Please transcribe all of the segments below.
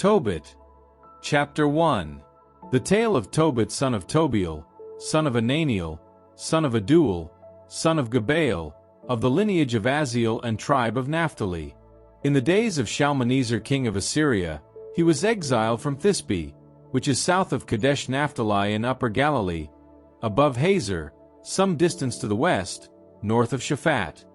Tobit. Chapter 1. The tale of Tobit son of Tobiel, son of Ananiel, son of Aduel, son of Gabael, of the lineage of Aziel and tribe of Naphtali. In the days of Shalmaneser king of Assyria, he was exiled from Thisbe, which is south of Kadesh Naphtali in Upper Galilee, above Hazor, some distance to the west, north of Shaphat.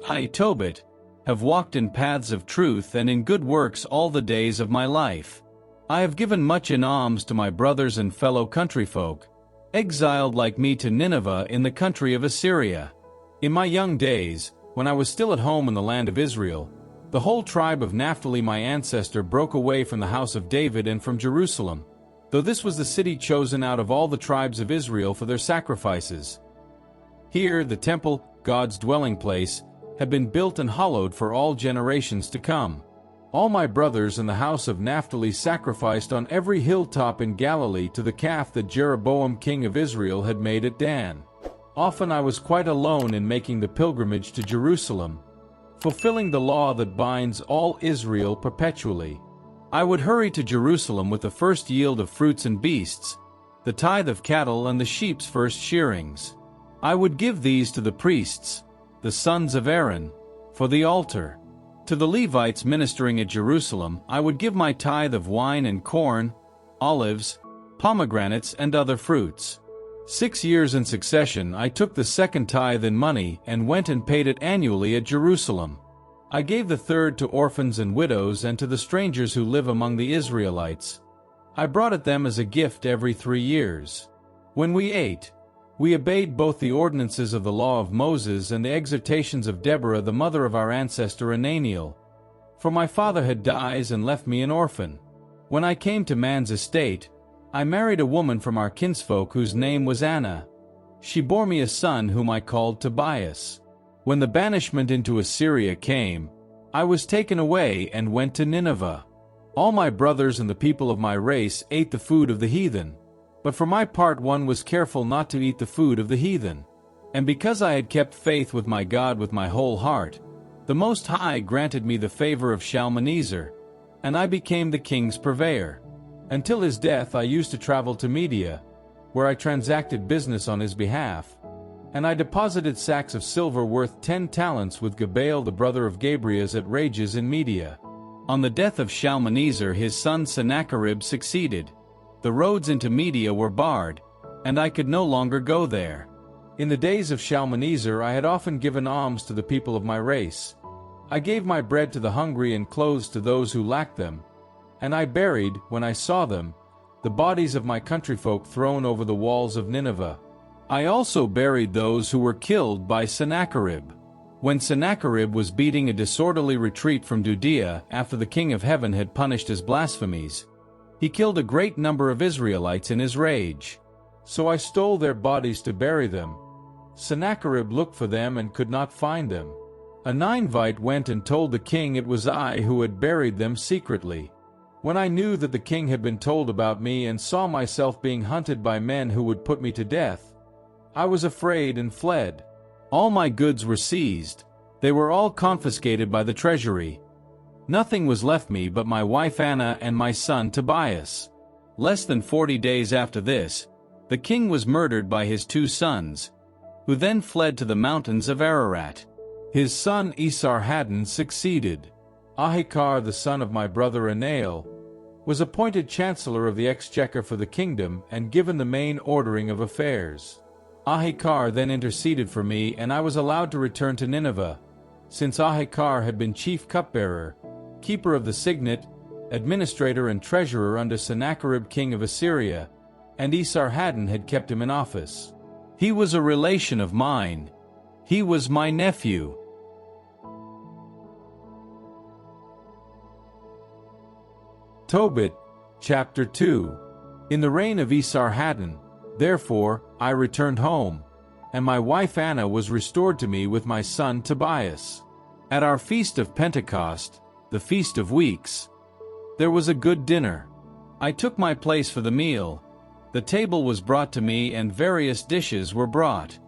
I, Tobit, have walked in paths of truth and in good works all the days of my life. I have given much in alms to my brothers and fellow countryfolk, exiled like me to Nineveh in the country of Assyria. In my young days, when I was still at home in the land of Israel, the whole tribe of Naphtali my ancestor broke away from the house of David and from Jerusalem, though this was the city chosen out of all the tribes of Israel for their sacrifices. Here the temple, God's dwelling place, had been built and hallowed for all generations to come. All my brothers in the house of Naphtali sacrificed on every hilltop in Galilee to the calf that Jeroboam king of Israel had made at Dan. Often I was quite alone in making the pilgrimage to Jerusalem, fulfilling the law that binds all Israel perpetually. I would hurry to Jerusalem with the first yield of fruits and beasts, the tithe of cattle and the sheep's first shearings. I would give these to the priests, the sons of Aaron, for the altar. To the Levites ministering at Jerusalem I would give my tithe of wine and corn, olives, pomegranates and other fruits. 6 years in succession I took the second tithe in money and went and paid it annually at Jerusalem. I gave the third to orphans and widows and to the strangers who live among the Israelites. I brought it them as a gift every 3 years. When we ate, we obeyed both the ordinances of the law of Moses and the exhortations of Deborah the mother of our ancestor Ananiel. For my father had died and left me an orphan. When I came to man's estate, I married a woman from our kinsfolk whose name was Anna. She bore me a son whom I called Tobias. When the banishment into Assyria came, I was taken away and went to Nineveh. All my brothers and the people of my race ate the food of the heathen. But for my part one was careful not to eat the food of the heathen. And because I had kept faith with my God with my whole heart, the Most High granted me the favor of Shalmaneser, and I became the king's purveyor. Until his death I used to travel to Media, where I transacted business on his behalf. And I deposited sacks of silver worth 10 talents with Gabael the brother of Gabrias at Rages in Media. On the death of Shalmaneser his son Sennacherib succeeded. The roads into Media were barred, and I could no longer go there. In the days of Shalmaneser I had often given alms to the people of my race. I gave my bread to the hungry and clothes to those who lacked them. And I buried, when I saw them, the bodies of my countryfolk thrown over the walls of Nineveh. I also buried those who were killed by Sennacherib. When Sennacherib was beating a disorderly retreat from Judea after the king of heaven had punished his blasphemies, he killed a great number of Israelites in his rage. So I stole their bodies to bury them. Sennacherib looked for them and could not find them. A Ninevite went and told the king it was I who had buried them secretly. When I knew that the king had been told about me and saw myself being hunted by men who would put me to death, I was afraid and fled. All my goods were seized. They were all confiscated by the treasury. Nothing was left me but my wife Anna and my son Tobias. Less than 40 days after this, the king was murdered by his 2 sons, who then fled to the mountains of Ararat. His son Esarhaddon succeeded. Ahikar the son of my brother Anael was appointed chancellor of the exchequer for the kingdom and given the main ordering of affairs. Ahikar then interceded for me and I was allowed to return to Nineveh, since Ahikar had been chief cupbearer, keeper of the signet, administrator and treasurer under Sennacherib king of Assyria, and Esarhaddon had kept him in office. He was a relation of mine. He was my nephew. Tobit, chapter 2. In the reign of Esarhaddon, therefore, I returned home, and my wife Anna was restored to me with my son Tobias. At our feast of Pentecost, the Feast of Weeks, there was a good dinner. I took my place for the meal. The table was brought to me and various dishes were brought.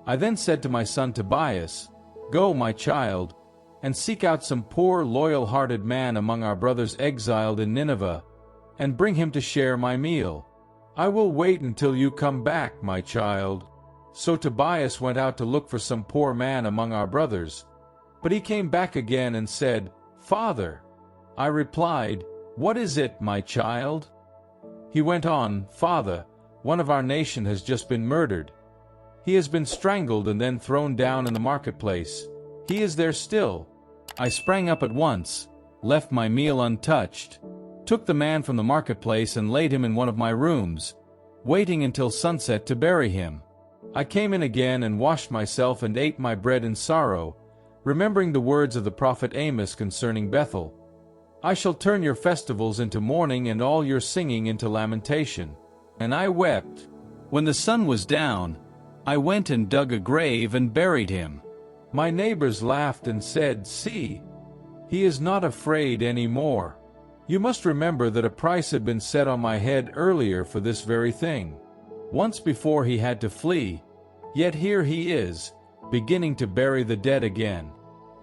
I then said to my son Tobias, "Go, my child, and seek out some poor, loyal-hearted man among our brothers exiled in Nineveh, and bring him to share my meal. I will wait until you come back, my child." So Tobias went out to look for some poor man among our brothers. But he came back again and said, "Father." I replied, "What is it, my child?" He went on, "Father, one of our nation has just been murdered. He has been strangled and then thrown down in the marketplace. He is there still." I sprang up at once, left my meal untouched, took the man from the marketplace and laid him in one of my rooms, waiting until sunset to bury him. I came in again and washed myself and ate my bread in sorrow, remembering the words of the prophet Amos concerning Bethel. "I shall turn your festivals into mourning and all your singing into lamentation." And I wept. When the sun was down, I went and dug a grave and buried him. My neighbors laughed and said, "See, he is not afraid any more." You must remember that a price had been set on my head earlier for this very thing. Once before he had to flee, yet here he is, beginning to bury the dead again.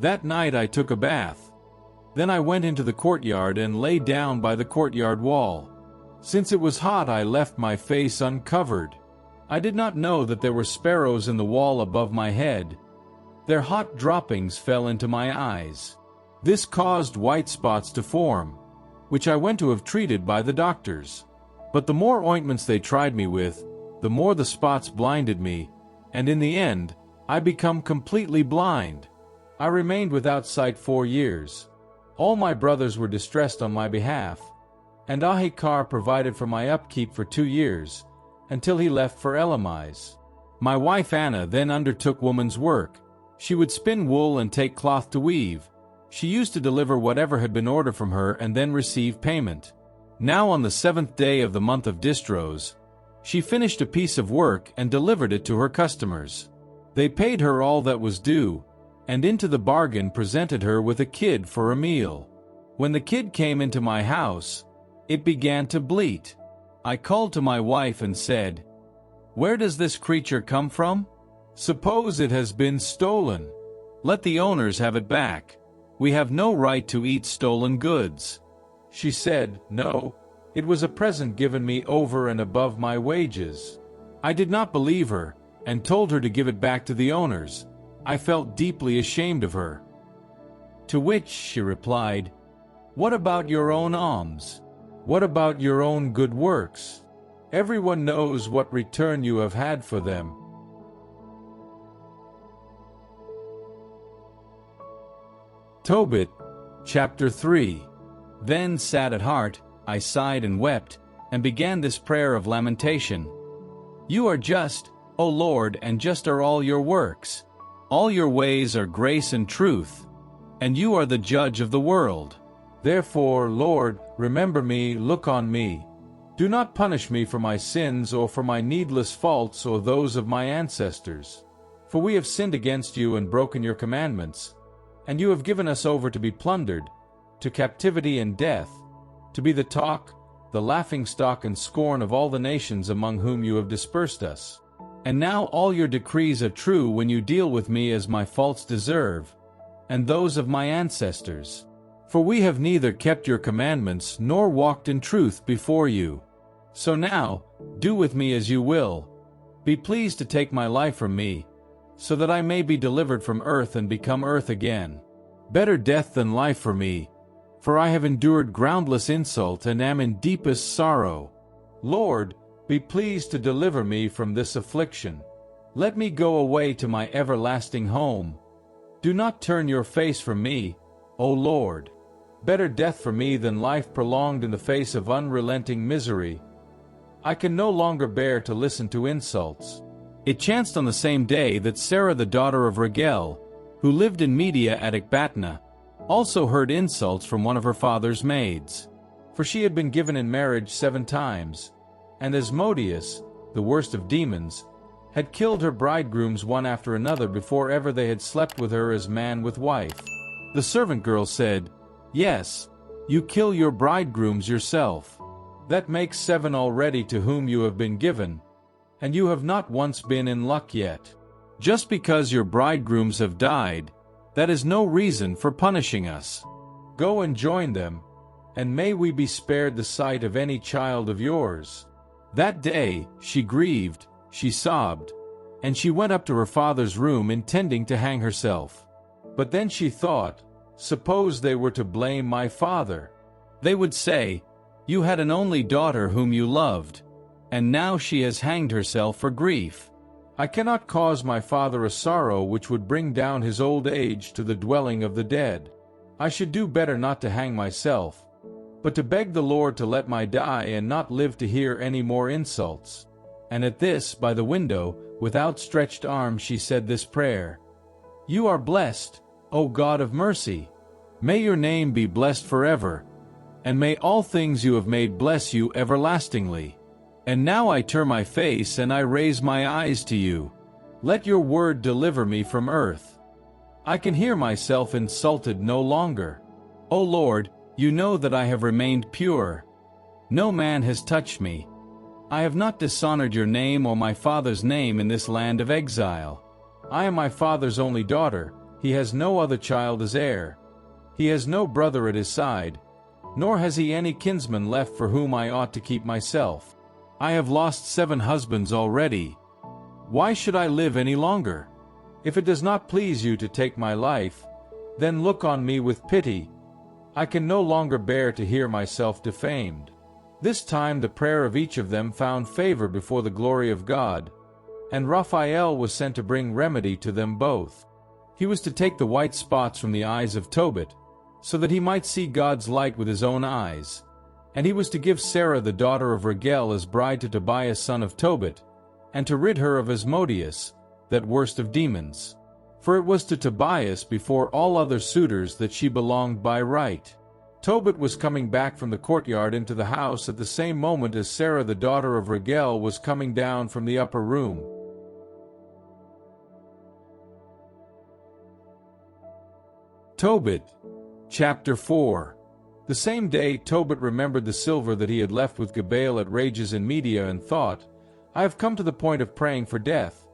That night I took a bath. Then I went into the courtyard and lay down by the courtyard wall. Since it was hot, I left my face uncovered. I did not know that there were sparrows in the wall above my head. Their hot droppings fell into my eyes. This caused white spots to form, which I went to have treated by the doctors. But the more ointments they tried me with, the more the spots blinded me, and in the end, I become completely blind. I remained without sight 4 years. All my brothers were distressed on my behalf, and Ahikar provided for my upkeep for 2 years, until he left for Elamites. My wife Anna then undertook woman's work. She would spin wool and take cloth to weave. She used to deliver whatever had been ordered from her and then receive payment. Now on the 7th day of the month of Distros, she finished a piece of work and delivered it to her customers. They paid her all that was due, and into the bargain presented her with a kid for a meal. When the kid came into my house, it began to bleat. I called to my wife and said, "Where does this creature come from? Suppose it has been stolen. Let the owners have it back. We have no right to eat stolen goods." She said, "No, it was a present given me over and above my wages." I did not believe her, and told her to give it back to the owners. I felt deeply ashamed of her. To which she replied, "What about your own alms? What about your own good works? Everyone knows what return you have had for them." Tobit, chapter 3. Then, sad at heart, I sighed and wept, and began this prayer of lamentation. "You are just, O Lord, and just are all your works. All your ways are grace and truth, and you are the judge of the world. Therefore, Lord, remember me, look on me. Do not punish me for my sins or for my needless faults or those of my ancestors. For we have sinned against you and broken your commandments, and you have given us over to be plundered, to captivity and death, to be the talk, the laughingstock and scorn of all the nations among whom you have dispersed us. And now all your decrees are true when you deal with me as my faults deserve, and those of my ancestors. For we have neither kept your commandments nor walked in truth before you. So now, do with me as you will. Be pleased to take my life from me, so that I may be delivered from earth and become earth again. Better death than life for me, for I have endured groundless insult and am in deepest sorrow. Lord, be pleased to deliver me from this affliction. Let me go away to my everlasting home. Do not turn your face from me, O Lord. Better death for me than life prolonged in the face of unrelenting misery. I can no longer bear to listen to insults. It chanced on the same day that Sarah the daughter of Raphael, who lived in Media at Ecbatana, also heard insults from one of her father's maids. For she had been given in marriage 7 times, and Asmodeus, the worst of demons, had killed her bridegrooms one after another before ever they had slept with her as man with wife. The servant girl said, "Yes, you kill your bridegrooms yourself. That makes 7 already to whom you have been given, and you have not once been in luck yet. Just because your bridegrooms have died, that is no reason for punishing us. Go and join them, and may we be spared the sight of any child of yours." That day she grieved, she sobbed, and she went up to her father's room intending to hang herself. But then she thought, "Suppose they were to blame my father? They would say, 'You had an only daughter whom you loved, and now she has hanged herself for grief. I cannot cause my father a sorrow which would bring down his old age to the dwelling of the dead. I should do better not to hang myself, but to beg the Lord to let me die and not live to hear any more insults." And at this, by the window, with outstretched arms she said this prayer: "You are blessed, O God of mercy. May your name be blessed forever, and may all things you have made bless you everlastingly. And now I turn my face and I raise my eyes to you. Let your word deliver me from earth. I can hear myself insulted no longer. O Lord, you know that I have remained pure. No man has touched me. I have not dishonored your name or my father's name in this land of exile. I am my father's only daughter. He has no other child as heir. He has no brother at his side, nor has he any kinsman left for whom I ought to keep myself. I have lost 7 husbands already. Why should I live any longer? If it does not please you to take my life, then look on me with pity. I can no longer bear to hear myself defamed." This time the prayer of each of them found favor before the glory of God, and Raphael was sent to bring remedy to them both. He was to take the white spots from the eyes of Tobit, so that he might see God's light with his own eyes. And he was to give Sarah the daughter of Raphael as bride to Tobias son of Tobit, and to rid her of Asmodeus, that worst of demons. For it was to Tobias before all other suitors that she belonged by right. Tobit was coming back from the courtyard into the house at the same moment as Sarah the daughter of Raphael was coming down from the upper room. Tobit, chapter 4. The same day Tobit remembered the silver that he had left with Gabael at Rages in Media and thought, "I have come to the point of praying for death.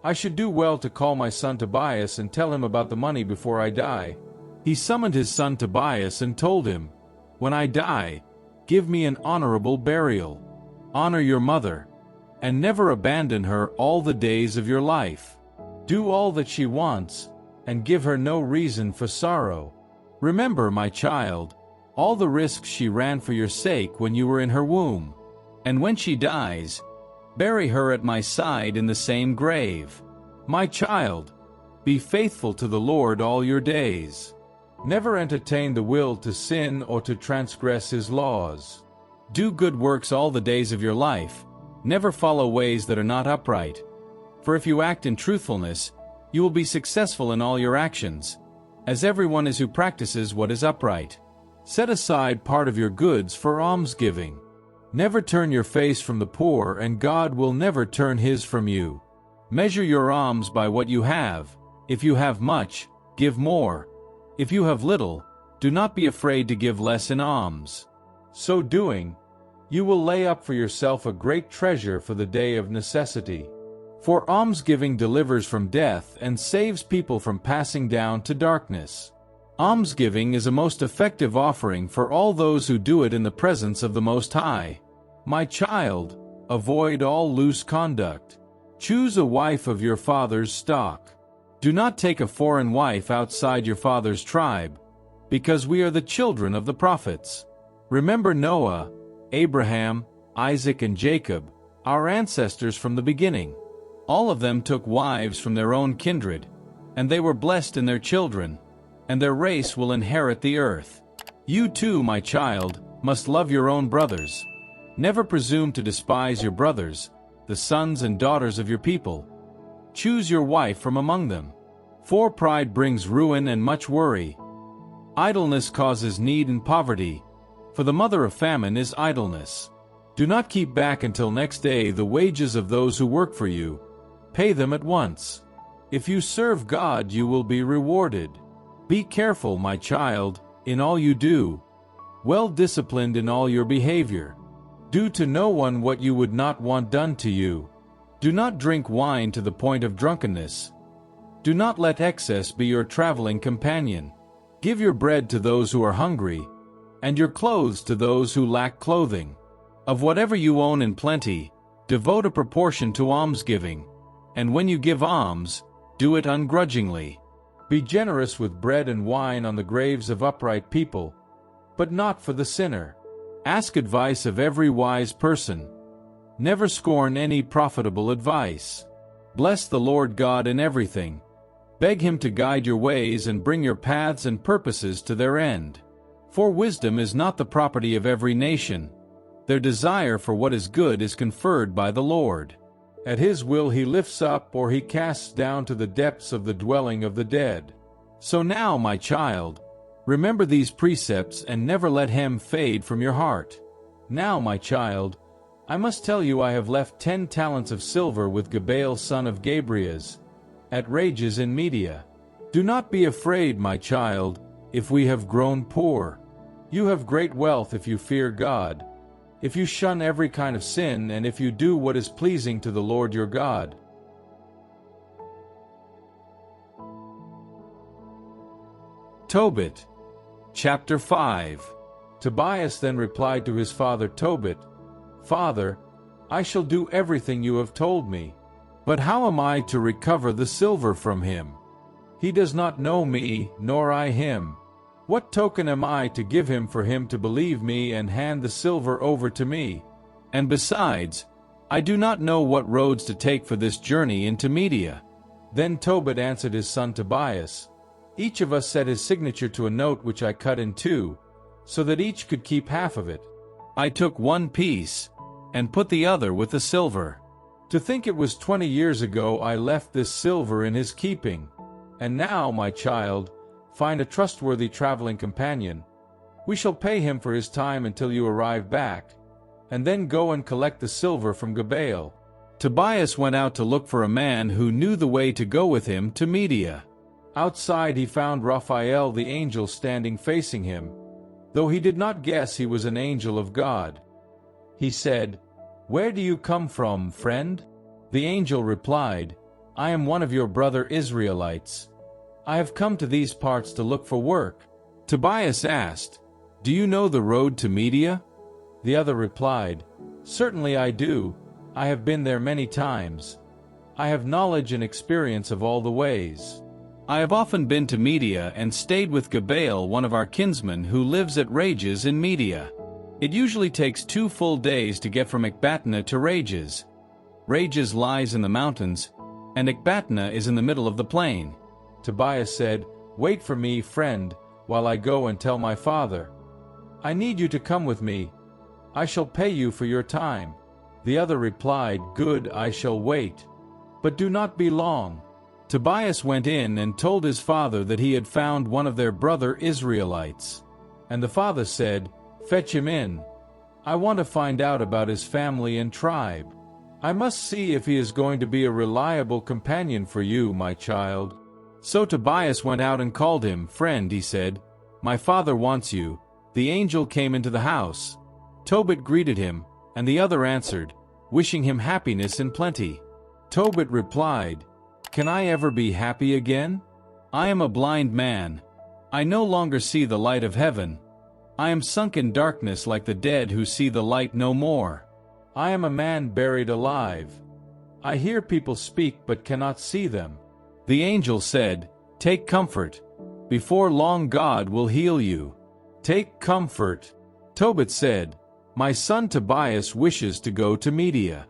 I should do well to call my son Tobias and tell him about the money before I die." He summoned his son Tobias and told him, "When I die, give me an honorable burial. Honor your mother, and never abandon her all the days of your life. Do all that she wants, and give her no reason for sorrow. Remember, my child, all the risks she ran for your sake when you were in her womb. And when she dies, bury her at my side in the same grave. My child, be faithful to the Lord all your days. Never entertain the will to sin or to transgress his laws. Do good works all the days of your life. Never follow ways that are not upright. For if you act in truthfulness, you will be successful in all your actions, as everyone is who practices what is upright. Set aside part of your goods for almsgiving. Never turn your face from the poor, and God will never turn his from you. Measure your alms by what you have. If you have much, give more. If you have little, do not be afraid to give less in alms. So doing, you will lay up for yourself a great treasure for the day of necessity. For almsgiving delivers from death and saves people from passing down to darkness. Almsgiving is a most effective offering for all those who do it in the presence of the Most High. My child, avoid all loose conduct. Choose a wife of your father's stock. Do not take a foreign wife outside your father's tribe, because we are the children of the prophets. Remember Noah, Abraham, Isaac, and Jacob, our ancestors from the beginning. All of them took wives from their own kindred, and they were blessed in their children, and their race will inherit the earth. You too, my child, must love your own brothers. Never presume to despise your brothers, the sons and daughters of your people. Choose your wife from among them. For pride brings ruin and much worry. Idleness causes need and poverty, for the mother of famine is idleness. Do not keep back until next day the wages of those who work for you. Pay them at once. If you serve God, you will be rewarded. Be careful, my child, in all you do. Well disciplined in all your behavior. Do to no one what you would not want done to you. Do not drink wine to the point of drunkenness. Do not let excess be your traveling companion. Give your bread to those who are hungry, and your clothes to those who lack clothing. Of whatever you own in plenty, devote a proportion to almsgiving, and when you give alms, do it ungrudgingly. Be generous with bread and wine on the graves of upright people, but not for the sinner. Ask advice of every wise person. Never scorn any profitable advice. Bless the Lord God in everything. Beg Him to guide your ways and bring your paths and purposes to their end. For wisdom is not the property of every nation. Their desire for what is good is conferred by the Lord. At His will He lifts up or He casts down to the depths of the dwelling of the dead. So now, my child, remember these precepts and never let Him fade from your heart. Now, my child, I must tell you I have left 10 talents of silver with Gabael son of Gabrias, at Rages in Media. Do not be afraid, my child, if we have grown poor. You have great wealth if you fear God, if you shun every kind of sin, and if you do what is pleasing to the Lord your God. Tobit, chapter 5. Tobias then replied to his father Tobit, Father, I shall do everything you have told me, but how am I to recover the silver from him? He does not know me, nor I him. What token am I to give him for him to believe me and hand the silver over to me? And besides, I do not know what roads to take for this journey into Media. Then Tobit answered his son Tobias, Each of us set his signature to a note which I cut in two, so that each could keep half of it. I took one piece, and put the other with the silver. To think it was 20 years ago I left this silver in his keeping. And now, my child, find a trustworthy traveling companion. We shall pay him for his time until you arrive back, and then go and collect the silver from Gabael. Tobias went out to look for a man who knew the way to go with him to Media. Outside he found Raphael the angel standing facing him, though he did not guess he was an angel of God. He said, Where do you come from, friend? The angel replied, I am one of your brother Israelites. I have come to these parts to look for work. Tobias asked, Do you know the road to Media? The other replied, Certainly I do. I have been there many times. I have knowledge and experience of all the ways. I have often been to Media and stayed with Gabael, one of our kinsmen who lives at Rages in Media. It usually takes 2 full days to get from Ecbatana to Rages. Rages lies in the mountains, and Ecbatana is in the middle of the plain. Tobias said, Wait for me, friend, while I go and tell my father. I need you to come with me. I shall pay you for your time. The other replied, Good, I shall wait. But do not be long. Tobias went in and told his father that he had found one of their brother Israelites. And the father said, Fetch him in. I want to find out about his family and tribe. I must see if he is going to be a reliable companion for you, my child. So Tobias went out and called him. Friend, he said, My father wants you. The angel came into the house. Tobit greeted him, and the other answered, wishing him happiness and plenty. Tobit replied, Can I ever be happy again? I am a blind man. I no longer see the light of heaven. I am sunk in darkness like the dead who see the light no more. I am a man buried alive. I hear people speak but cannot see them. The angel said, Take comfort. Before long God will heal you. Take comfort. Tobit said, My son Tobias wishes to go to Media.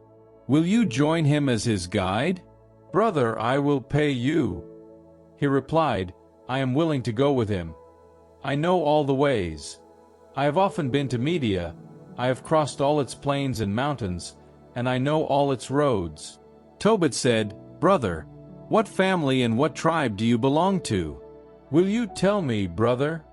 Will you join him as his guide? Brother, I will pay you. He replied, I am willing to go with him. I know all the ways. I have often been to Media. I have crossed all its plains and mountains, and I know all its roads. Tobit said, Brother, what family and what tribe do you belong to? Will you tell me, brother?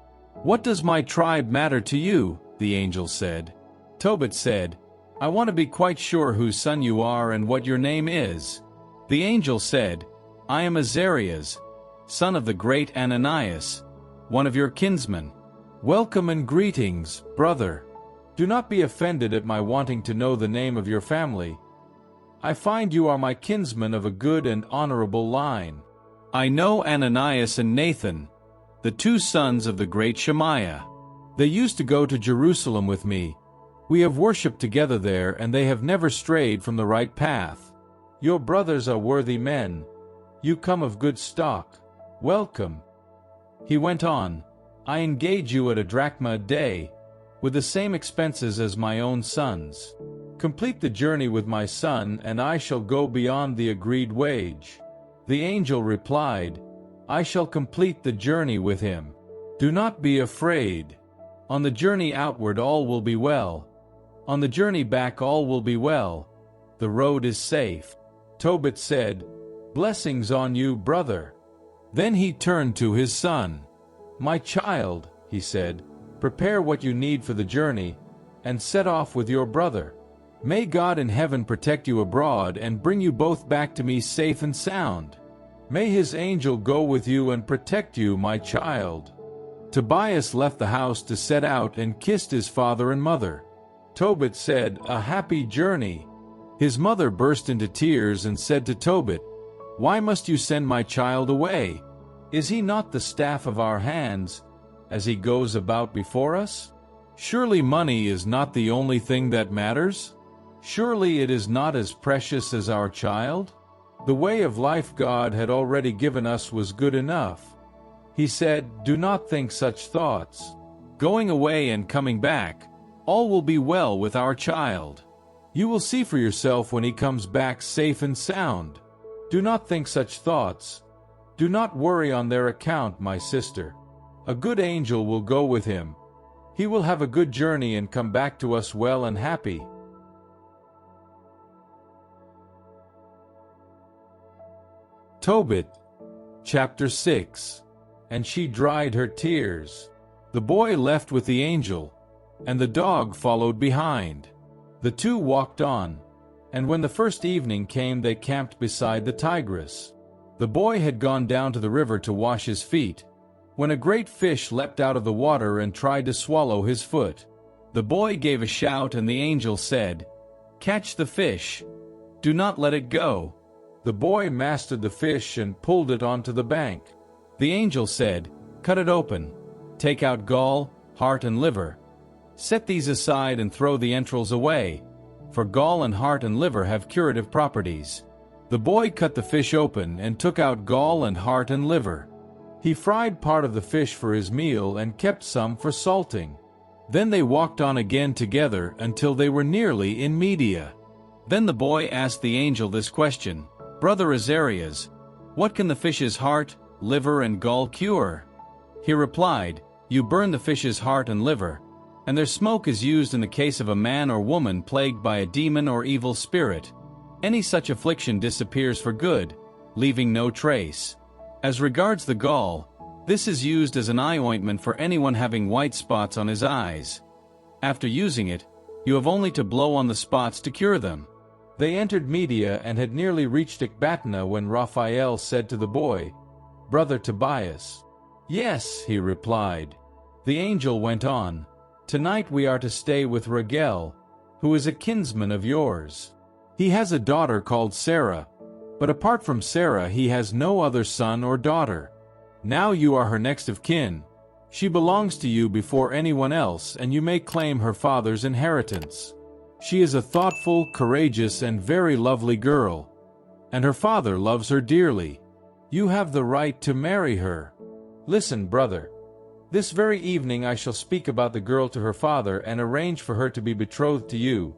What does my tribe matter to you? The angel said. Tobit said, I want to be quite sure whose son you are and what your name is. The angel said, I am Azarias, son of the great Ananias, one of your kinsmen. Welcome and greetings, brother. Do not be offended at my wanting to know the name of your family. I find you are my kinsmen of a good and honorable line. I know Ananias and Nathan, the 2 sons of the great Shemaiah. They used to go to Jerusalem with me. We have worshipped together there, and they have never strayed from the right path. Your brothers are worthy men. You come of good stock. Welcome." He went on, "I engage you at a drachma a day, with the same expenses as my own sons. Complete the journey with my son, and I shall go beyond the agreed wage." The angel replied, "I shall complete the journey with him. Do not be afraid. On the journey outward all will be well. On the journey back all will be well. The road is safe." Tobit said, "Blessings on you, brother." Then he turned to his son. "My child," he said, "prepare what you need for the journey, and set off with your brother. May God in heaven protect you abroad and bring you both back to me safe and sound. May his angel go with you and protect you, my child." Tobias left the house to set out and kissed his father and mother. Tobit said, "A happy journey." His mother burst into tears and said to Tobit, "Why must you send my child away? Is he not the staff of our hands, as he goes about before us? Surely money is not the only thing that matters? Surely it is not as precious as our child? The way of life God had already given us was good enough." He said, "Do not think such thoughts. Going away and coming back, all will be well with our child. You will see for yourself when he comes back safe and sound. Do not think such thoughts. Do not worry on their account, my sister. A good angel will go with him. He will have a good journey and come back to us well and happy." Tobit, chapter 6. And she dried her tears. The boy left with the angel, and the dog followed behind. The two walked on, and when the first evening came they camped beside the Tigris. The boy had gone down to the river to wash his feet, when a great fish leapt out of the water and tried to swallow his foot. The boy gave a shout, and the angel said, "Catch the fish. Do not let it go." The boy mastered the fish and pulled it onto the bank. The angel said, "Cut it open. Take out gall, heart, and liver. Set these aside and throw the entrails away, for gall and heart and liver have curative properties." The boy cut the fish open and took out gall and heart and liver. He fried part of the fish for his meal and kept some for salting. Then they walked on again together until they were nearly in Media. Then the boy asked the angel this question, "Brother Azarias, what can the fish's heart, liver, and gall cure?" He replied, "You burn the fish's heart and liver, and their smoke is used in the case of a man or woman plagued by a demon or evil spirit. Any such affliction disappears for good, leaving no trace. As regards the gall, this is used as an eye ointment for anyone having white spots on his eyes. After using it, you have only to blow on the spots to cure them." They entered Media and had nearly reached Ecbatana when Raphael said to the boy, "Brother Tobias." "Yes," he replied. The angel went on, "Tonight we are to stay with Raphael, who is a kinsman of yours. He has a daughter called Sarah, but apart from Sarah he has no other son or daughter. Now you are her next of kin. She belongs to you before anyone else, and you may claim her father's inheritance. She is a thoughtful, courageous, and very lovely girl, and her father loves her dearly. You have the right to marry her. Listen, brother. This very evening I shall speak about the girl to her father and arrange for her to be betrothed to you,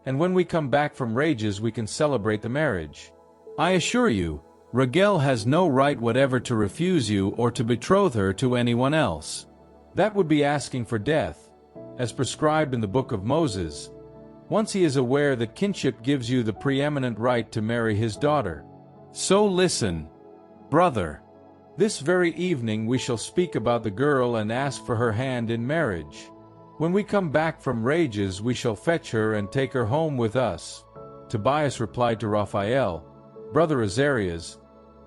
and when we come back from Rages we can celebrate the marriage. I assure you, Raphael has no right whatever to refuse you or to betroth her to anyone else. That would be asking for death, as prescribed in the Book of Moses, once he is aware that kinship gives you the preeminent right to marry his daughter. So listen, brother. This very evening we shall speak about the girl and ask for her hand in marriage. When we come back from Rages we shall fetch her and take her home with us." Tobias replied to Raphael, "Brother Azarias,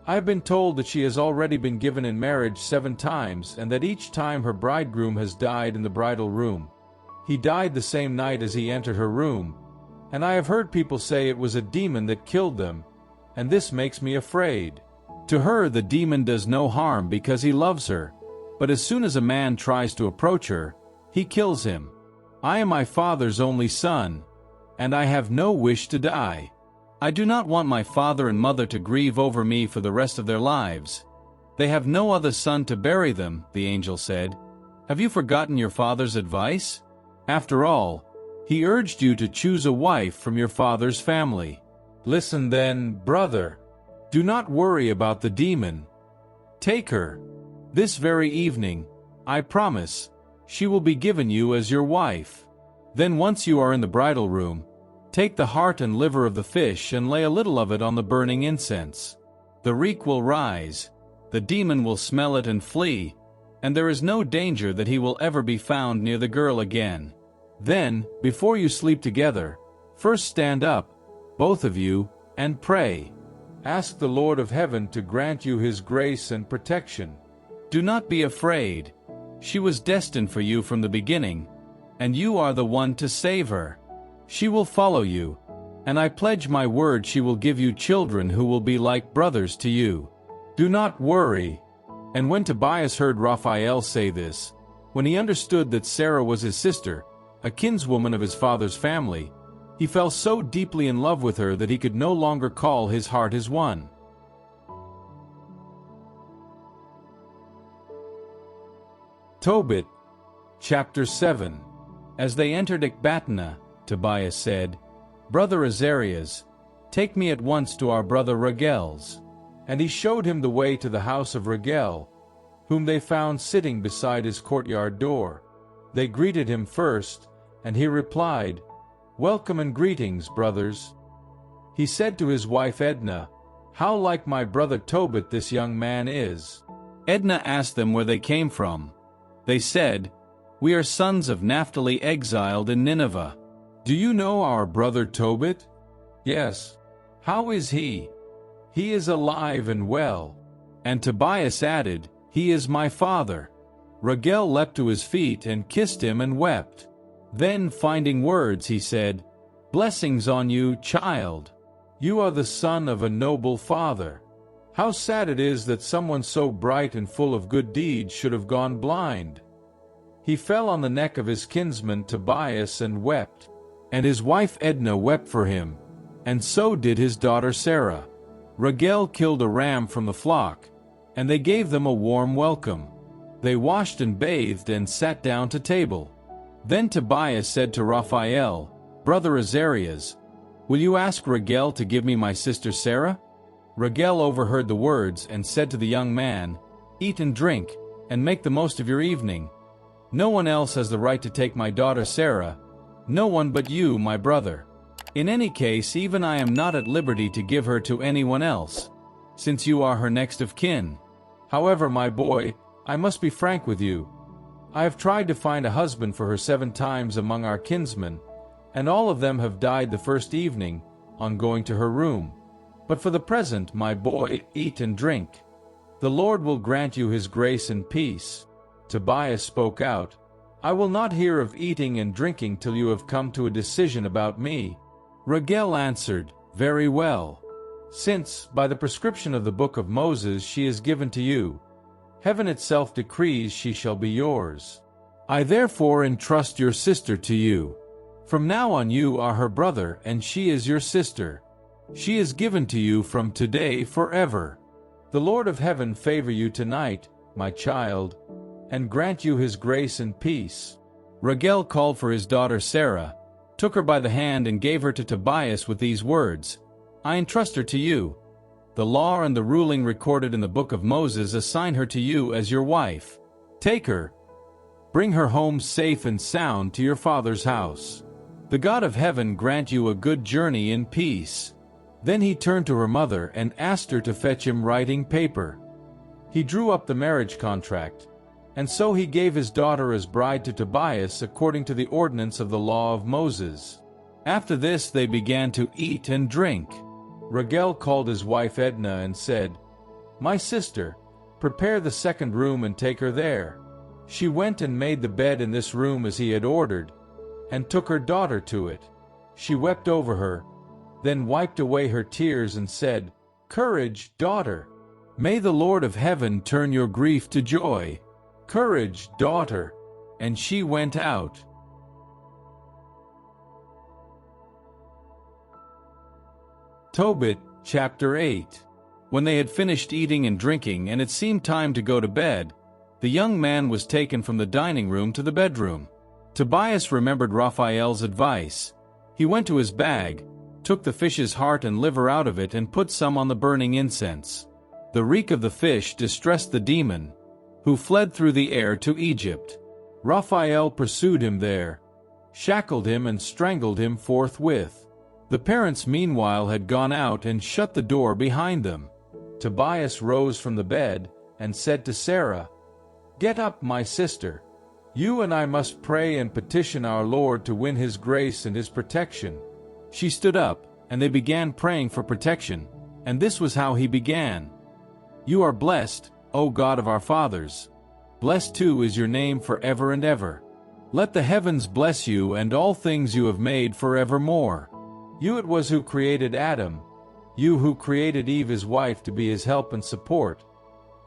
I have been told that she has already been given in marriage 7 times, and that each time her bridegroom has died in the bridal room. He died the same night as he entered her room, and I have heard people say it was a demon that killed them, and this makes me afraid. To her the demon does no harm because he loves her, but as soon as a man tries to approach her, He kills him. I am my father's only son, and I have no wish to die. I do not want my father and mother to grieve over me for the rest of their lives. They have no other son to bury them, the angel said. Have you forgotten your father's advice? After all, he urged you to choose a wife from your father's family. Listen then, brother. Do not worry about the demon. Take her. This very evening, I promise, she will be given you as your wife. Then once you are in the bridal room, take the heart and liver of the fish and lay a little of it on the burning incense. The reek will rise, the demon will smell it and flee, and there is no danger that he will ever be found near the girl again. Then, before you sleep together, first stand up, both of you, and pray. Ask the Lord of heaven to grant you his grace and protection. Do not be afraid. She was destined for you from the beginning, and you are the one to save her. She will follow you, and I pledge my word she will give you children who will be like brothers to you. Do not worry. And when Tobias heard Raphael say this, when he understood that Sarah was his sister, a kinswoman of his father's family, he fell so deeply in love with her that he could no longer call his heart his one. Tobit, Chapter 7. As they entered Ecbatana, Tobias said, Brother Azarias, take me at once to our brother Ragel's. And he showed him the way to the house of Raphael, whom they found sitting beside his courtyard door. They greeted him first, and he replied, Welcome and greetings, brothers. He said to his wife Edna, How like my brother Tobit this young man is. Edna asked them where they came from. They said, We are sons of Naphtali exiled in Nineveh. Do you know our brother Tobit? Yes. How is he? He is alive and well. And Tobias added, He is my father. Raphael leapt to his feet and kissed him and wept. Then, finding words, he said, Blessings on you, child. You are the son of a noble father. How sad it is that someone so bright and full of good deeds should have gone blind. He fell on the neck of his kinsman Tobias and wept. And his wife Edna wept for him, and so did his daughter Sarah. Raphael killed a ram from the flock, and they gave them a warm welcome. They washed and bathed and sat down to table. Then Tobias said to Raphael, Brother Azarias, will you ask Raphael to give me my sister Sarah? Raphael overheard the words and said to the young man, Eat and drink, and make the most of your evening. No one else has the right to take my daughter Sarah, no one but you, my brother. In any case, even I am not at liberty to give her to anyone else, since you are her next of kin. However, my boy, I must be frank with you. I have tried to find a husband for her 7 times among our kinsmen, and all of them have died the first evening, on going to her room. But for the present, my boy, eat and drink. The Lord will grant you his grace and peace. Tobias spoke out, I will not hear of eating and drinking till you have come to a decision about me. Raphael answered, Very well. Since, by the prescription of the Book of Moses, she is given to you, heaven itself decrees she shall be yours. I therefore entrust your sister to you. From now on you are her brother, and she is your sister. She is given to you from today forever. The Lord of heaven favor you tonight, my child, and grant you his grace and peace. Raphael called for his daughter Sarah, took her by the hand and gave her to Tobias with these words, I entrust her to you. The law and the ruling recorded in the Book of Moses assign her to you as your wife. Take her. Bring her home safe and sound to your father's house. The God of heaven grant you a good journey in peace. Then he turned to her mother and asked her to fetch him writing paper. He drew up the marriage contract, and so he gave his daughter as bride to Tobias according to the ordinance of the law of Moses. After this they began to eat and drink. Raphael called his wife Edna and said, My sister, prepare the second room and take her there. She went and made the bed in this room as he had ordered, and took her daughter to it. She wept over her, then wiped away her tears and said, Courage, daughter! May the Lord of heaven turn your grief to joy. Courage, daughter! and she went out. Tobit, chapter 8. When they had finished eating and drinking and it seemed time to go to bed, the young man was taken from the dining room to the bedroom. Tobias remembered Raphael's advice. He went to his bag, took the fish's heart and liver out of it and put some on the burning incense. The reek of the fish distressed the demon, who fled through the air to Egypt. Raphael pursued him there, shackled him and strangled him forthwith. The parents meanwhile had gone out and shut the door behind them. Tobias rose from the bed and said to Sarah, "Get up, my sister. You and I must pray and petition our Lord to win His grace and His protection." She stood up, and they began praying for protection, and this was how he began. "You are blessed, O God of our fathers. Blessed too is your name forever and ever. Let the heavens bless you and all things you have made forevermore. You it was who created Adam, you who created Eve his wife to be his help and support.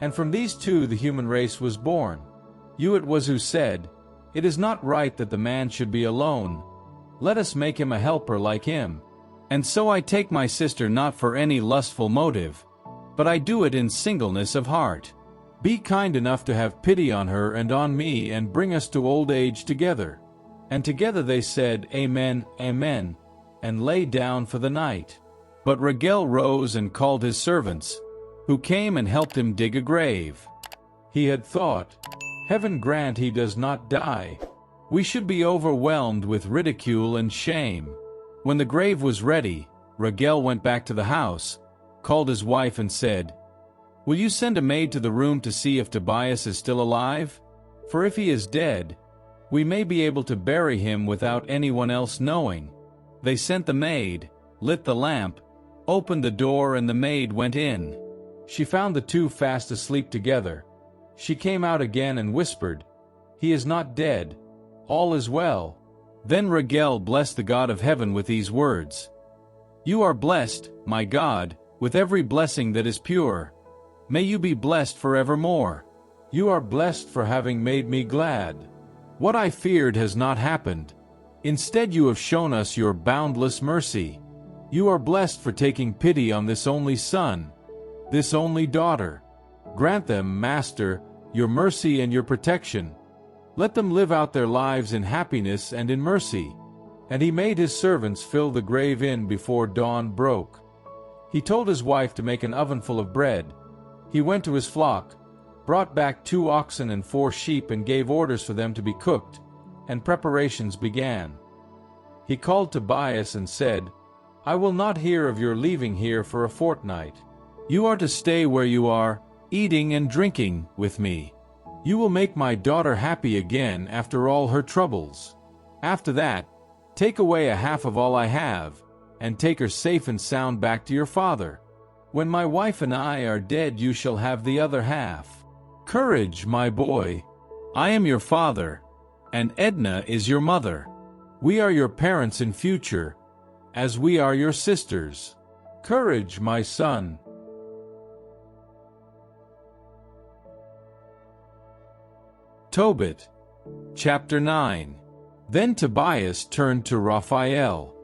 And from these two the human race was born. You it was who said, 'It is not right that the man should be alone. Let us make him a helper like him.' And so I take my sister not for any lustful motive, but I do it in singleness of heart. Be kind enough to have pity on her and on me and bring us to old age together." And together they said, "Amen, amen," and lay down for the night. But Raphael rose and called his servants, who came and helped him dig a grave. He had thought, "Heaven grant he does not die. We should be overwhelmed with ridicule and shame." When the grave was ready, Raphael went back to the house, called his wife and said, "Will you send a maid to the room to see if Tobias is still alive? For if he is dead, we may be able to bury him without anyone else knowing." They sent the maid, lit the lamp, opened the door, and the maid went in. She found the two fast asleep together. She came out again and whispered, "He is not dead. All is well." Then Raphael blessed the God of heaven with these words, "You are blessed, my God, with every blessing that is pure. May you be blessed forevermore. You are blessed for having made me glad. What I feared has not happened. Instead you have shown us your boundless mercy. You are blessed for taking pity on this only son, this only daughter. Grant them, Master, your mercy and your protection. Let them live out their lives in happiness and in mercy." And he made his servants fill the grave in before dawn broke. He told his wife to make an oven full of bread. He went to his flock, brought back 2 oxen and 4 sheep and gave orders for them to be cooked, and preparations began. He called Tobias and said, "I will not hear of your leaving here for a fortnight. You are to stay where you are, eating and drinking with me. You will make my daughter happy again after all her troubles. After that, take away a half of all I have, and take her safe and sound back to your father. When my wife and I are dead, you shall have the other half. Courage, my boy. I am your father, and Edna is your mother. We are your parents in future, as we are your sisters. Courage, my son." Tobit, chapter 9. Then Tobias turned to Raphael.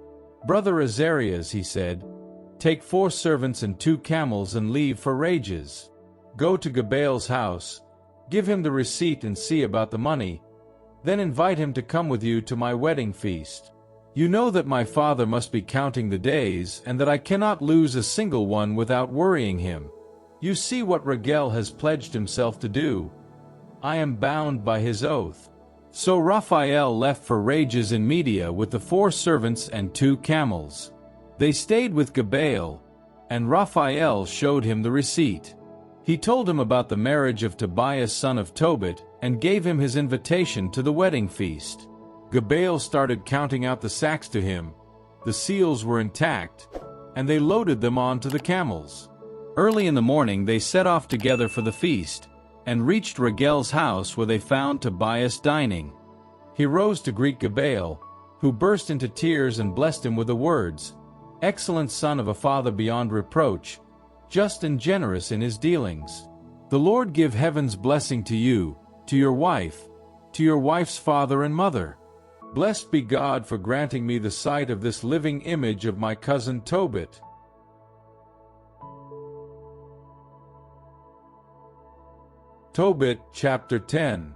"Brother Azarias," he said, "take 4 servants and 2 camels and leave for Rages. Go to Gabal's house, give him the receipt and see about the money. Then invite him to come with you to my wedding feast. You know that my father must be counting the days and that I cannot lose a single one without worrying him. You see what Raphael has pledged himself to do. I am bound by his oath." So Raphael left for Rages in Media with the 4 servants and 2 camels. They stayed with Gabal, and Raphael showed him the receipt. He told him about the marriage of Tobias son of Tobit and gave him his invitation to the wedding feast. Gabal started counting out the sacks to him. The seals were intact, and they loaded them onto the camels. Early in the morning they set off together for the feast, and reached Raphael's house where they found Tobias dining. He rose to greet Gabal, who burst into tears and blessed him with the words, "Excellent son of a father beyond reproach, just and generous in his dealings. The Lord give heaven's blessing to you, to your wife, to your wife's father and mother. Blessed be God for granting me the sight of this living image of my cousin Tobit. Tobit, chapter 10.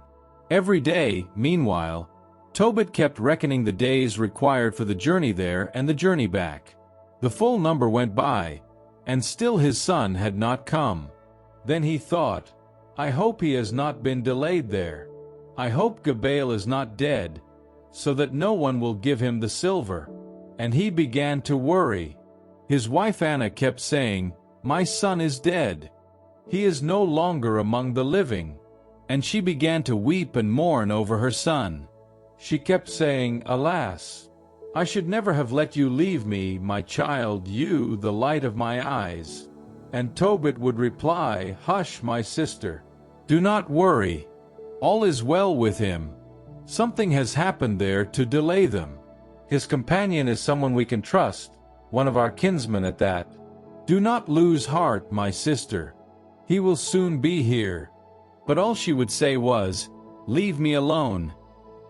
Every day, meanwhile, Tobit kept reckoning the days required for the journey there and the journey back. The full number went by, and still his son had not come. Then he thought, I hope he has not been delayed there. I hope Gabael is not dead, so that no one will give him the silver. And he began to worry. His wife Anna kept saying, My son is dead. He is no longer among the living. And she began to weep and mourn over her son. She kept saying, Alas, I should never have let you leave me, my child, you, the light of my eyes. And Tobit would reply, Hush, my sister. Do not worry. All is well with him. Something has happened there to delay them. His companion is someone we can trust, one of our kinsmen at that. Do not lose heart, my sister. He will soon be here. But all she would say was, Leave me alone.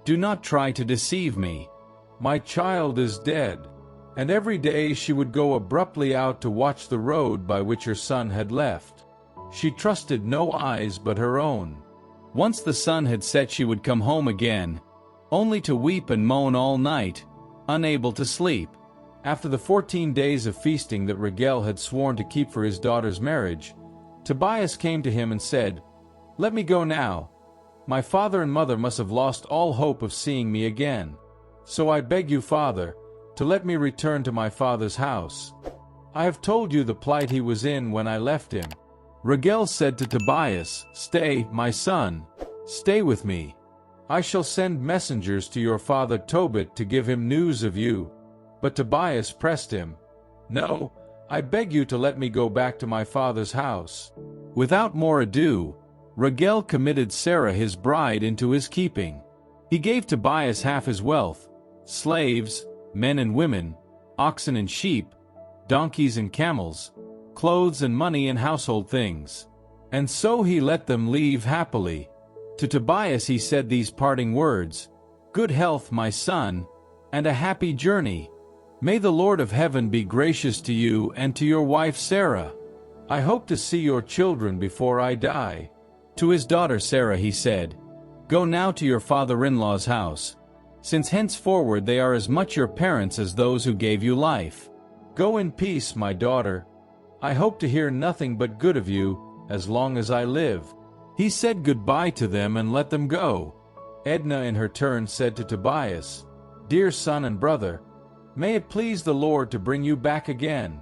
Do not try to deceive me. My child is dead. And every day she would go abruptly out to watch the road by which her son had left. She trusted no eyes but her own. Once the sun had set she would come home again, only to weep and moan all night, unable to sleep. After the 14 days of feasting that Raphael had sworn to keep for his daughter's marriage, Tobias came to him and said, Let me go now. My father and mother must have lost all hope of seeing me again. So I beg you, father, to let me return to my father's house. I have told you the plight he was in when I left him. Raphael said to Tobias, Stay, my son, stay with me. I shall send messengers to your father Tobit to give him news of you. But Tobias pressed him, No, I beg you to let me go back to my father's house. Without more ado, Raphael committed Sarah his bride into his keeping. He gave Tobias half his wealth, slaves, men and women, oxen and sheep, donkeys and camels, clothes and money and household things. And so he let them leave happily. To Tobias he said these parting words, Good health, my son, and a happy journey. May the Lord of heaven be gracious to you and to your wife Sarah. I hope to see your children before I die. To his daughter Sarah he said, Go now to your father-in-law's house, since henceforward they are as much your parents as those who gave you life. Go in peace, my daughter. I hope to hear nothing but good of you, as long as I live. He said goodbye to them and let them go. Edna in her turn said to Tobias, Dear son and brother, may it please the Lord to bring you back again.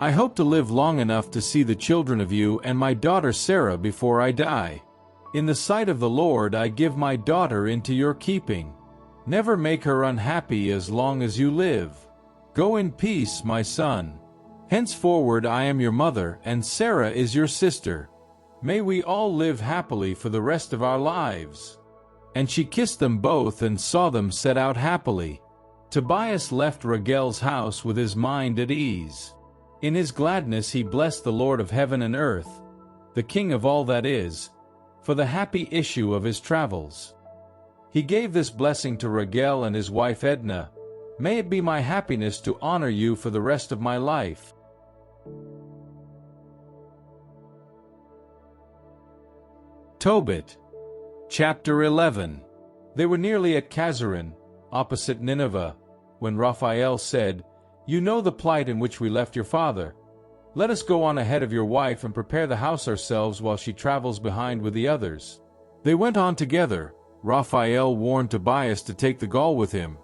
I hope to live long enough to see the children of you and my daughter Sarah before I die. In the sight of the Lord I give my daughter into your keeping. Never make her unhappy as long as you live. Go in peace, my son. Henceforward I am your mother, and Sarah is your sister. May we all live happily for the rest of our lives. And she kissed them both and saw them set out happily. Tobias left Raphael's house with his mind at ease. In his gladness he blessed the Lord of heaven and earth, the King of all that is, for the happy issue of his travels. He gave this blessing to Raphael and his wife Edna. May it be my happiness to honor you for the rest of my life. Tobit, chapter 11. They were nearly at Kazarin, opposite Nineveh, when Raphael said, You know the plight in which we left your father. Let us go on ahead of your wife and prepare the house ourselves while she travels behind with the others. They went on together. Raphael warned Tobias to take the Gaul with him,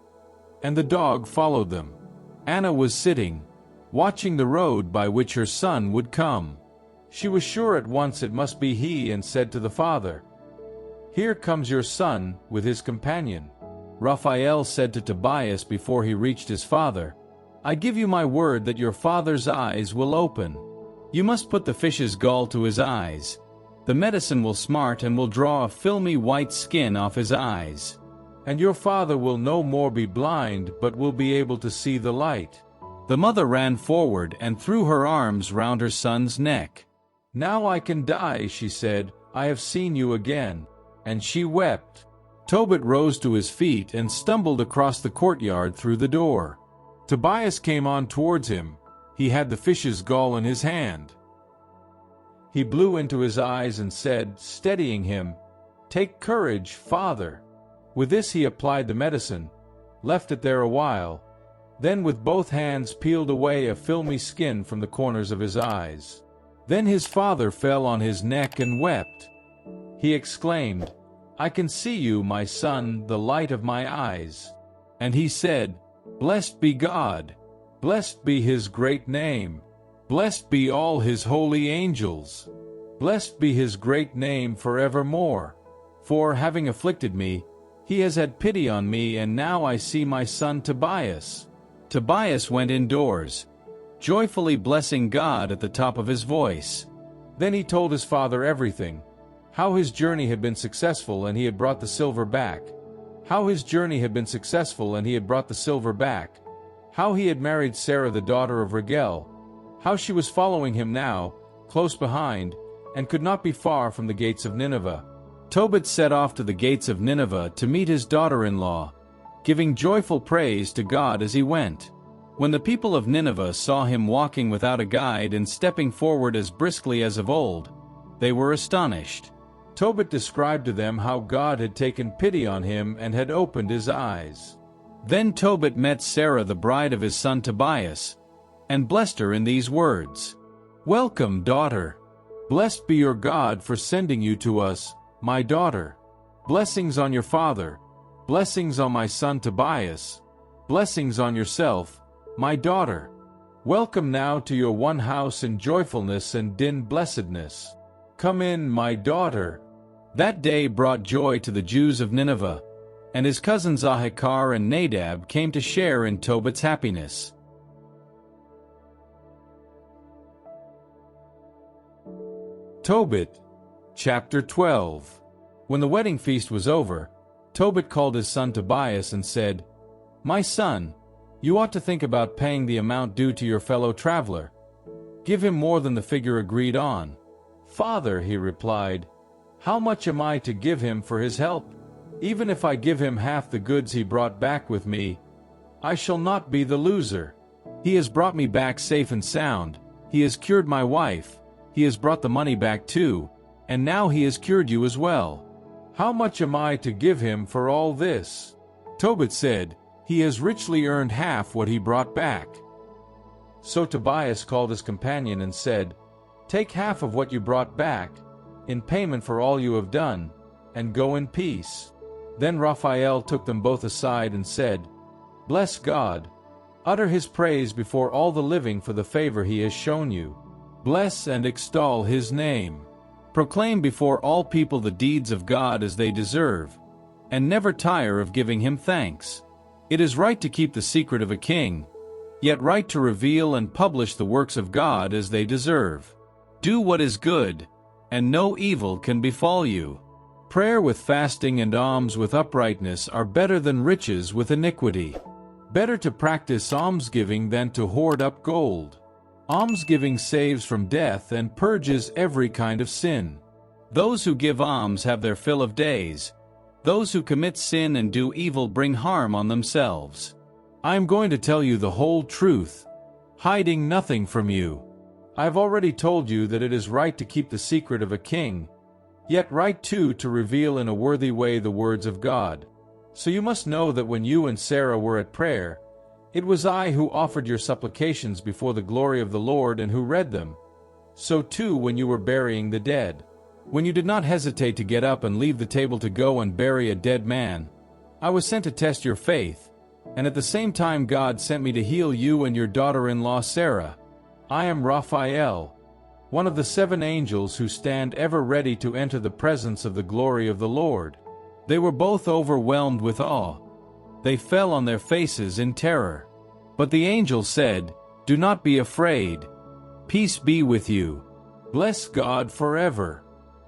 and the dog followed them. Anna was sitting, watching the road by which her son would come. She was sure at once it must be he and said to the father, Here comes your son with his companion. Raphael said to Tobias before he reached his father, I give you my word that your father's eyes will open. You must put the fish's gall to his eyes. The medicine will smart and will draw a filmy white skin off his eyes. And your father will no more be blind, but will be able to see the light. The mother ran forward and threw her arms round her son's neck. Now I can die, she said. I have seen you again. And she wept. Tobit rose to his feet and stumbled across the courtyard through the door. Tobias came on towards him. He had the fish's gall in his hand. He blew into his eyes and said, steadying him, "Take courage, father." With this he applied the medicine, left it there a while, then with both hands peeled away a filmy skin from the corners of his eyes. Then his father fell on his neck and wept. He exclaimed, "I can see you, my son, the light of my eyes." And he said, "Blessed be God, blessed be his great name, blessed be all his holy angels, blessed be his great name forevermore. For, having afflicted me, he has had pity on me, and now I see my son Tobias." Tobias went indoors, joyfully blessing God at the top of his voice. Then he told his father everything, how his journey had been successful and he had brought the silver back, how he had married Sarah the daughter of Raphael, how she was following him now, close behind, and could not be far from the gates of Nineveh. Tobit set off to the gates of Nineveh to meet his daughter-in-law, giving joyful praise to God as he went. When the people of Nineveh saw him walking without a guide and stepping forward as briskly as of old, they were astonished. Tobit described to them how God had taken pity on him and had opened his eyes. Then Tobit met Sarah the bride of his son Tobias, and blessed her in these words, "Welcome, daughter. Blessed be your God for sending you to us, my daughter. Blessings on your father, blessings on my son Tobias, blessings on yourself, my daughter. Welcome now to your one house in joyfulness and in blessedness. Come in, my daughter." That day brought joy to the Jews of Nineveh, and his cousins Ahikar and Nadab came to share in Tobit's happiness. Tobit, chapter 12. When the wedding feast was over, Tobit called his son Tobias and said, "My son, you ought to think about paying the amount due to your fellow traveler. Give him more than the figure agreed on." "Father," he replied, "how much am I to give him for his help? Even if I give him half the goods he brought back with me, I shall not be the loser. He has brought me back safe and sound, he has cured my wife, he has brought the money back too, and now he has cured you as well. How much am I to give him for all this?" Tobit said, "He has richly earned half what he brought back." So Tobias called his companion and said, "Take half of what you brought back, in payment for all you have done, and go in peace." Then Raphael took them both aside and said, "Bless God. Utter his praise before all the living for the favor he has shown you. Bless and extol his name. Proclaim before all people the deeds of God as they deserve, and never tire of giving him thanks. It is right to keep the secret of a king, yet right to reveal and publish the works of God as they deserve. Do what is good, and no evil can befall you. Prayer with fasting and alms with uprightness are better than riches with iniquity. Better to practice almsgiving than to hoard up gold. Almsgiving saves from death and purges every kind of sin. Those who give alms have their fill of days. Those who commit sin and do evil bring harm on themselves. I am going to tell you the whole truth, hiding nothing from you. I have already told you that it is right to keep the secret of a king, yet right too to reveal in a worthy way the words of God. So you must know that when you and Sarah were at prayer, it was I who offered your supplications before the glory of the Lord and who read them. So too when you were burying the dead. When you did not hesitate to get up and leave the table to go and bury a dead man, I was sent to test your faith, and at the same time God sent me to heal you and your daughter-in-law Sarah. I am Raphael, one of the 7 angels who stand ever ready to enter the presence of the glory of the Lord." They were both overwhelmed with awe. They fell on their faces in terror. But the angel said, "Do not be afraid. Peace be with you. Bless God forever.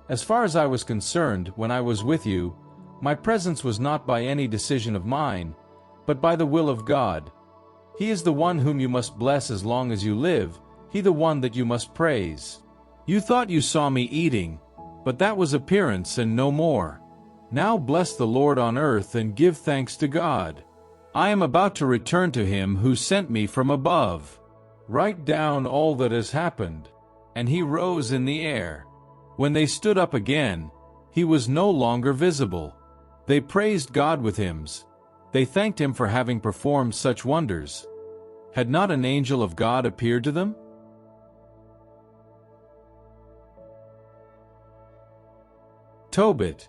As far as I was concerned when I was with you, my presence was not by any decision of mine, but by the will of God. He is the one whom you must bless as long as you live, he the one that you must praise. You thought you saw me eating, but that was appearance and no more. Now bless the Lord on earth and give thanks to God. I am about to return to him who sent me from above. Write down all that has happened. And he rose in the air. When they stood up again, he was no longer visible. They praised God with hymns. They thanked him for having performed such wonders. Had not an angel of God appeared to them? Tobit,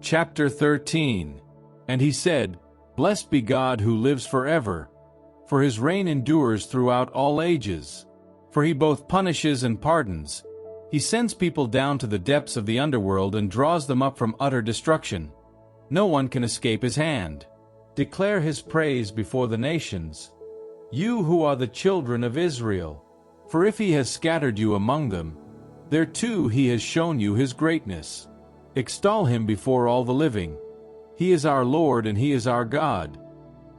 chapter 13. And he said, Blessed be God who lives forever, for his reign endures throughout all ages. For he both punishes and pardons. He sends people down to the depths of the underworld and draws them up from utter destruction. No one can escape his hand. Declare his praise before the nations, you who are the children of Israel. For if he has scattered you among them, there too he has shown you his greatness. Extol him before all the living. He is our Lord and he is our God.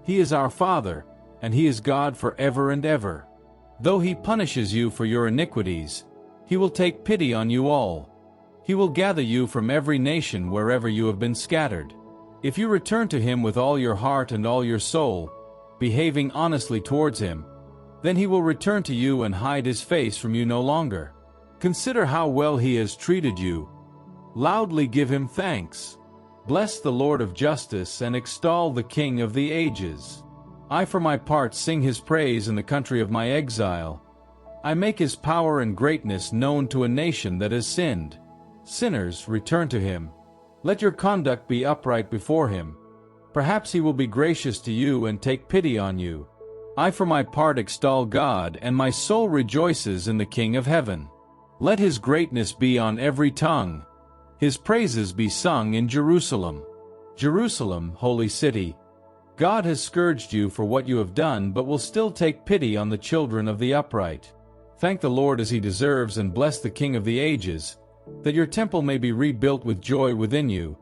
He is our Father, and he is God forever and ever. Though he punishes you for your iniquities, he will take pity on you all. He will gather you from every nation wherever you have been scattered. If you return to him with all your heart and all your soul, behaving honestly towards him, then he will return to you and hide his face from you no longer. Consider how well he has treated you. Loudly give him thanks. Bless the Lord of justice and extol the King of the ages. I for my part sing his praise in the country of my exile. I make his power and greatness known to a nation that has sinned. Sinners, return to him. Let your conduct be upright before him. Perhaps he will be gracious to you and take pity on you. I for my part extol God, and my soul rejoices in the King of heaven. Let his greatness be on every tongue. His praises be sung in Jerusalem. Jerusalem, holy city. God has scourged you for what you have done, but will still take pity on the children of the upright. Thank the Lord as he deserves, and bless the King of the ages, that your temple may be rebuilt with joy within you.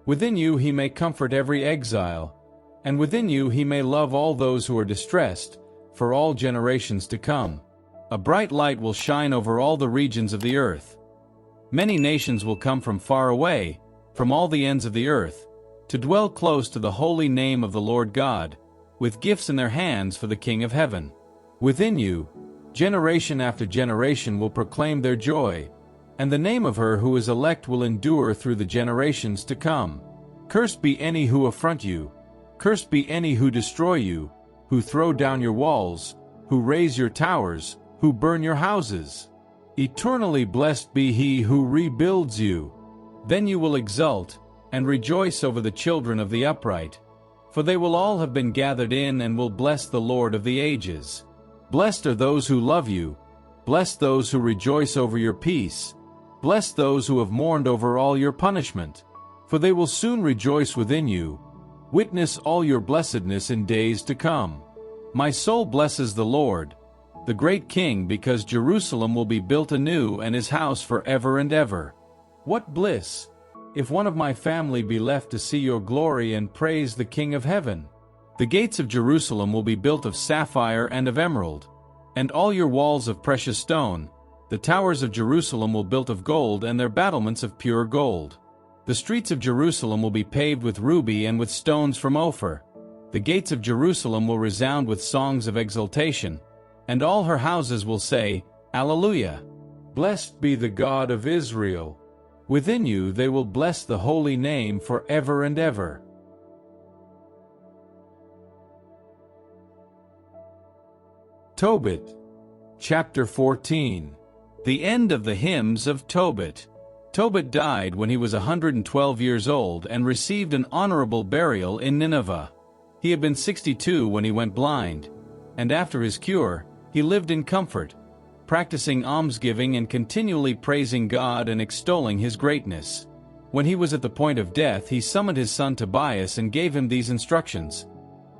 Within you he may comfort every exile, and within you he may love all those who are distressed, for all generations to come. A bright light will shine over all the regions of the earth. Many nations will come from far away, from all the ends of the earth, to dwell close to the holy name of the Lord God, with gifts in their hands for the King of heaven. Within you, generation after generation will proclaim their joy, and the name of her who is elect will endure through the generations to come. Cursed be any who affront you. Cursed be any who destroy you, who throw down your walls, who raise your towers, who burn your houses. Eternally blessed be he who rebuilds you. Then you will exult and rejoice over the children of the upright, for they will all have been gathered in and will bless the Lord of the ages. Blessed are those who love you. Blessed those who rejoice over your peace. Bless those who have mourned over all your punishment, for they will soon rejoice within you. Witness all your blessedness in days to come. My soul blesses the Lord, the great King, because Jerusalem will be built anew and his house forever and ever. What bliss, if one of my family be left to see your glory and praise the King of heaven! The gates of Jerusalem will be built of sapphire and of emerald, and all your walls of precious stone. The towers of Jerusalem will be built of gold, and their battlements of pure gold. The streets of Jerusalem will be paved with ruby and with stones from Ophir. The gates of Jerusalem will resound with songs of exultation, and all her houses will say, Alleluia! Blessed be the God of Israel. Within you they will bless the holy name forever and ever. Tobit, chapter 14. The end of the hymns of Tobit. Tobit died when he was 112 years old and received an honorable burial in Nineveh. He had been 62 when he went blind, and after his cure, he lived in comfort, practicing almsgiving and continually praising God and extolling his greatness. When he was at the point of death, he summoned his son Tobias and gave him these instructions.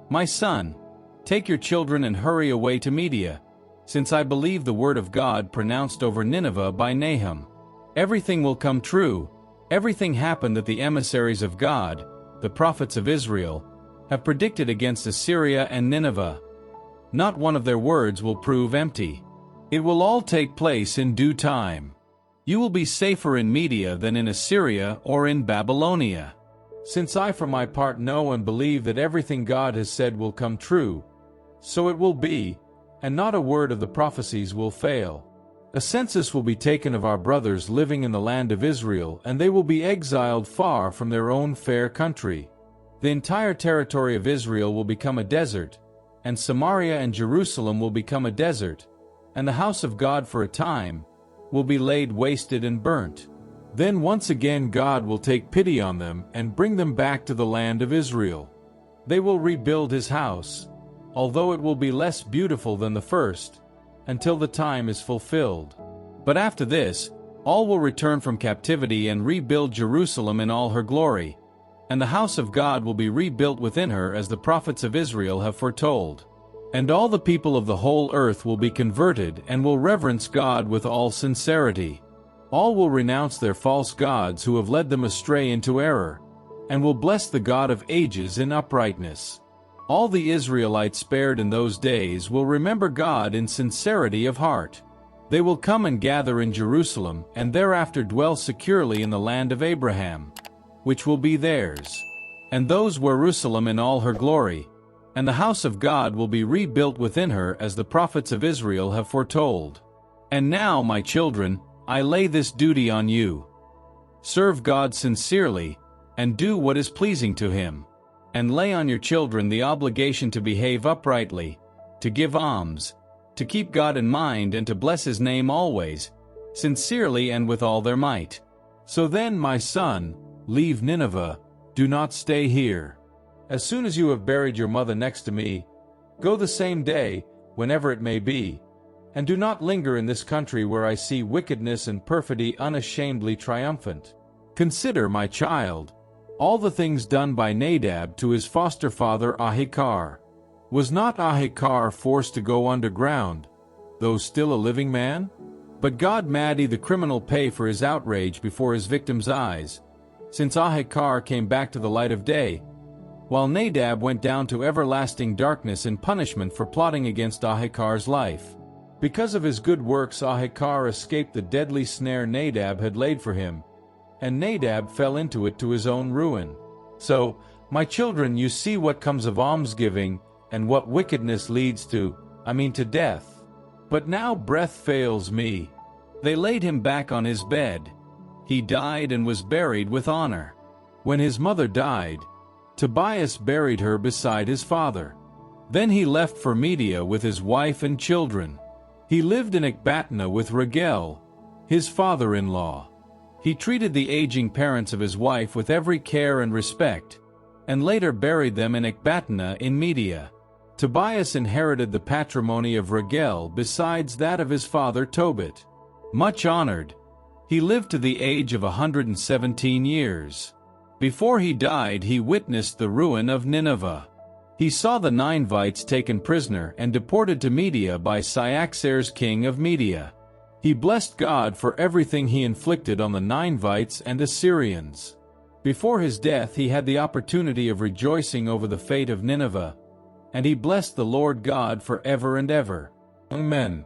My son, take your children and hurry away to Media, since I believe the word of God pronounced over Nineveh by Nahum. Everything will come true. Everything happened that the emissaries of God, the prophets of Israel, have predicted against Assyria and Nineveh. Not one of their words will prove empty. It will all take place in due time. You will be safer in Media than in Assyria or in Babylonia. Since I for my part know and believe that everything God has said will come true, so it will be, and not a word of the prophecies will fail. A census will be taken of our brothers living in the land of Israel, and they will be exiled far from their own fair country. The entire territory of Israel will become a desert, and Samaria and Jerusalem will become a desert, and the house of God for a time will be laid wasted and burnt. Then once again God will take pity on them and bring them back to the land of Israel. They will rebuild his house, although it will be less beautiful than the first, until the time is fulfilled. But after this, all will return from captivity and rebuild Jerusalem in all her glory, and the house of God will be rebuilt within her as the prophets of Israel have foretold. And all the people of the whole earth will be converted and will reverence God with all sincerity. All will renounce their false gods who have led them astray into error, and will bless the God of ages in uprightness. All the Israelites spared in those days will remember God in sincerity of heart. They will come and gather in Jerusalem, and thereafter dwell securely in the land of Abraham, which will be theirs. And those Jerusalem in all her glory, and the house of God will be rebuilt within her as the prophets of Israel have foretold. And now, my children, I lay this duty on you. Serve God sincerely, and do what is pleasing to him. And lay on your children the obligation to behave uprightly, to give alms, to keep God in mind and to bless his name always, sincerely and with all their might. So then, my son, leave Nineveh, do not stay here. As soon as you have buried your mother next to me, go the same day, whenever it may be, and do not linger in this country where I see wickedness and perfidy unashamedly triumphant. Consider, my child, all the things done by Nadab to his foster father Ahikar. Was not Ahikar forced to go underground, though still a living man? But God made the criminal pay for his outrage before his victim's eyes, since Ahikar came back to the light of day, while Nadab went down to everlasting darkness in punishment for plotting against Ahikar's life. Because of his good works Ahikar escaped the deadly snare Nadab had laid for him, and Nadab fell into it to his own ruin. So, my children, you see what comes of almsgiving, and what wickedness leads to death. But now breath fails me. They laid him back on his bed. He died and was buried with honor. When his mother died, Tobias buried her beside his father. Then he left for Media with his wife and children. He lived in Ecbatana with Raphael, his father-in-law. He treated the aging parents of his wife with every care and respect, and later buried them in Ecbatana in Media. Tobias inherited the patrimony of Raphael besides that of his father Tobit. Much honored, he lived to the age of 117 years. Before he died, he witnessed the ruin of Nineveh. He saw the Ninevites taken prisoner and deported to Media by Cyaxares, king of Media. He blessed God for everything he inflicted on the Ninevites and Assyrians. Before his death he had the opportunity of rejoicing over the fate of Nineveh, and he blessed the Lord God for ever and ever. Amen.